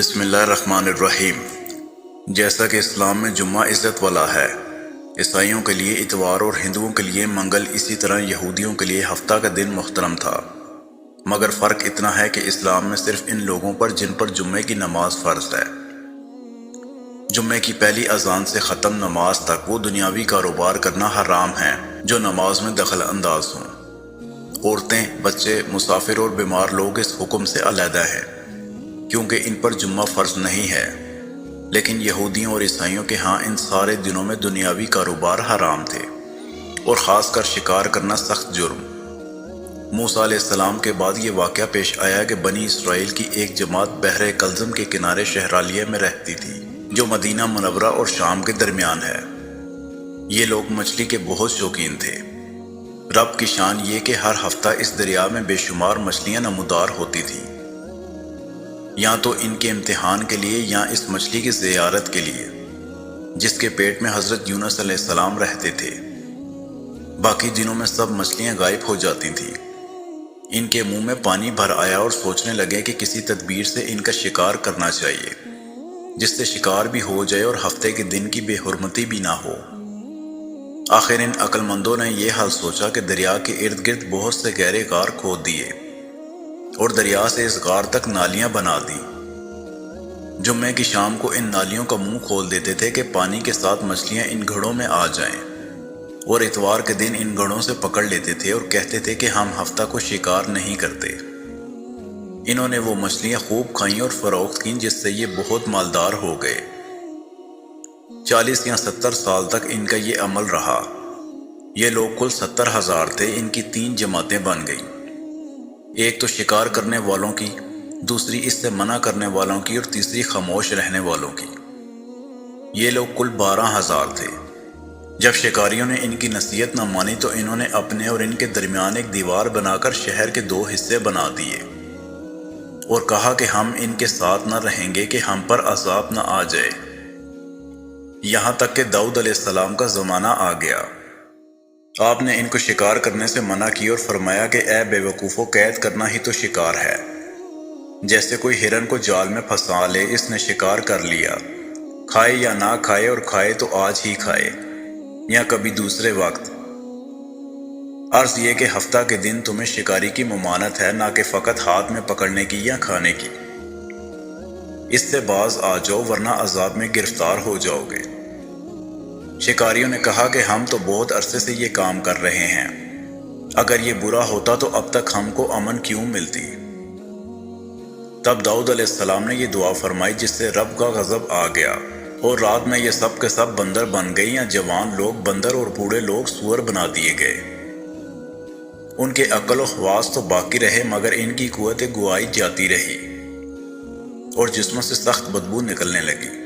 بسم اللہ الرحمن الرحیم۔ جیسا کہ اسلام میں جمعہ عزت والا ہے، عیسائیوں کے لیے اتوار اور ہندوؤں کے لیے منگل، اسی طرح یہودیوں کے لیے ہفتہ کا دن محترم تھا۔ مگر فرق اتنا ہے کہ اسلام میں صرف ان لوگوں پر جن پر جمعے کی نماز فرض ہے، جمعے کی پہلی اذان سے ختم نماز تک وہ دنیاوی کاروبار کرنا حرام ہے جو نماز میں دخل انداز ہوں۔ عورتیں، بچے، مسافر اور بیمار لوگ اس حکم سے علیحدہ ہیں کیونکہ ان پر جمعہ فرض نہیں ہے، لیکن یہودیوں اور عیسائیوں کے ہاں ان سارے دنوں میں دنیاوی کاروبار حرام تھے، اور خاص کر شکار کرنا سخت جرم۔ موسیٰ علیہ السلام کے بعد یہ واقعہ پیش آیا کہ بنی اسرائیل کی ایک جماعت بحر کلزم کے کنارے شہرالیہ میں رہتی تھی، جو مدینہ منورہ اور شام کے درمیان ہے۔ یہ لوگ مچھلی کے بہت شوقین تھے۔ رب کی شان یہ کہ ہر ہفتہ اس دریا میں بے شمار مچھلیاں نمودار ہوتی تھیں، یا تو ان کے امتحان کے لیے یا اس مچھلی کی زیارت کے لیے جس کے پیٹ میں حضرت یونس علیہ السلام رہتے تھے۔ باقی دنوں میں سب مچھلیاں غائب ہو جاتی تھیں۔ ان کے منہ میں پانی بھر آیا اور سوچنے لگے کہ کسی تدبیر سے ان کا شکار کرنا چاہیے جس سے شکار بھی ہو جائے اور ہفتے کے دن کی بے حرمتی بھی نہ ہو۔ آخر ان عقل مندوں نے یہ حل سوچا کہ دریا کے ارد گرد بہت سے گہرے غار کھود دیے اور دریا سے اس غار تک نالیاں بنا دی۔ جمعے کی شام کو ان نالیوں کا منہ کھول دیتے تھے کہ پانی کے ساتھ مچھلیاں ان گھڑوں میں آ جائیں، اور اتوار کے دن ان گھڑوں سے پکڑ لیتے تھے اور کہتے تھے کہ ہم ہفتہ کو شکار نہیں کرتے۔ انہوں نے وہ مچھلیاں خوب کھائیں اور فروخت کیں، جس سے یہ بہت مالدار ہو گئے۔ 40 یا 70 سال تک ان کا یہ عمل رہا۔ یہ لوگ کل 70,000 تھے۔ ان کی 3 جماعتیں بن گئیں، ایک تو شکار کرنے والوں کی، دوسری اس سے منع کرنے والوں کی، اور تیسری خاموش رہنے والوں کی۔ یہ لوگ کل 12,000 تھے۔ جب شکاریوں نے ان کی نصیحت نہ مانی تو انہوں نے اپنے اور ان کے درمیان ایک دیوار بنا کر شہر کے 2 حصے بنا دیے اور کہا کہ ہم ان کے ساتھ نہ رہیں گے کہ ہم پر عذاب نہ آ جائے۔ یہاں تک کہ داؤد علیہ السلام کا زمانہ آ گیا۔ آپ نے ان کو شکار کرنے سے منع کی اور فرمایا کہ اے بے وقوفو، قید کرنا ہی تو شکار ہے۔ جیسے کوئی ہرن کو جال میں پھنسا لے، اس نے شکار کر لیا، کھائے یا نہ کھائے، اور کھائے تو آج ہی کھائے یا کبھی دوسرے وقت۔ عرض یہ کہ ہفتہ کے دن تمہیں شکاری کی ممانعت ہے، نہ کہ فقط ہاتھ میں پکڑنے کی یا کھانے کی۔ اس سے باز آ جاؤ ورنہ عذاب میں گرفتار ہو جاؤ گے۔ شکاریوں نے کہا کہ ہم تو بہت عرصے سے یہ کام کر رہے ہیں، اگر یہ برا ہوتا تو اب تک ہم کو امن کیوں ملتی؟ تب داؤد علیہ السلام نے یہ دعا فرمائی جس سے رب کا غضب آ گیا، اور رات میں یہ سب کے سب بندر بن گئے، یا جوان لوگ بندر اور بوڑھے لوگ سور بنا دیے گئے۔ ان کے عقل و حواس تو باقی رہے، مگر ان کی قوت گواہی جاتی رہی اور جسموں سے سخت بدبو نکلنے لگی۔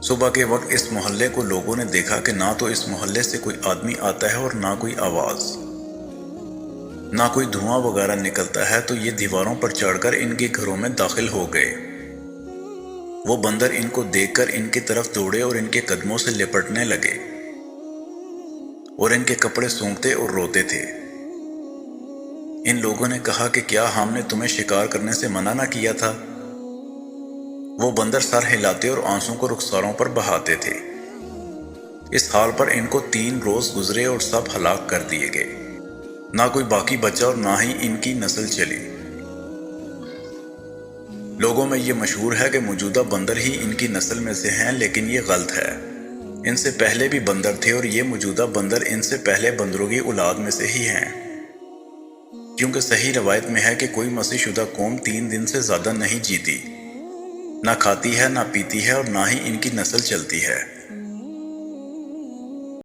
صبح کے وقت اس محلے کو لوگوں نے دیکھا کہ نہ تو اس محلے سے کوئی آدمی آتا ہے اور نہ کوئی آواز، نہ کوئی دھواں وغیرہ نکلتا ہے، تو یہ دیواروں پر چڑھ کر ان کے گھروں میں داخل ہو گئے۔ وہ بندر ان کو دیکھ کر ان کی طرف دوڑے اور ان کے قدموں سے لپٹنے لگے اور ان کے کپڑے سونگھتے اور روتے تھے۔ ان لوگوں نے کہا کہ کیا ہم نے تمہیں شکار کرنے سے منع نہ کیا تھا؟ وہ بندر سر ہلاتے اور آنسوں کو رخساروں پر بہاتے تھے۔ اس حال پر ان کو 3 روز گزرے اور سب ہلاک کر دیے گئے، نہ کوئی باقی بچا اور نہ ہی ان کی نسل چلی۔ لوگوں میں یہ مشہور ہے کہ موجودہ بندر ہی ان کی نسل میں سے ہیں، لیکن یہ غلط ہے۔ ان سے پہلے بھی بندر تھے اور یہ موجودہ بندر ان سے پہلے بندروں کی اولاد میں سے ہی ہیں، کیونکہ صحیح روایت میں ہے کہ کوئی مسیح شدہ قوم 3 دن سے زیادہ نہیں جیتی، نہ کھاتی ہے، نہ پیتی ہے، اور نہ ہی ان کی نسل چلتی ہے۔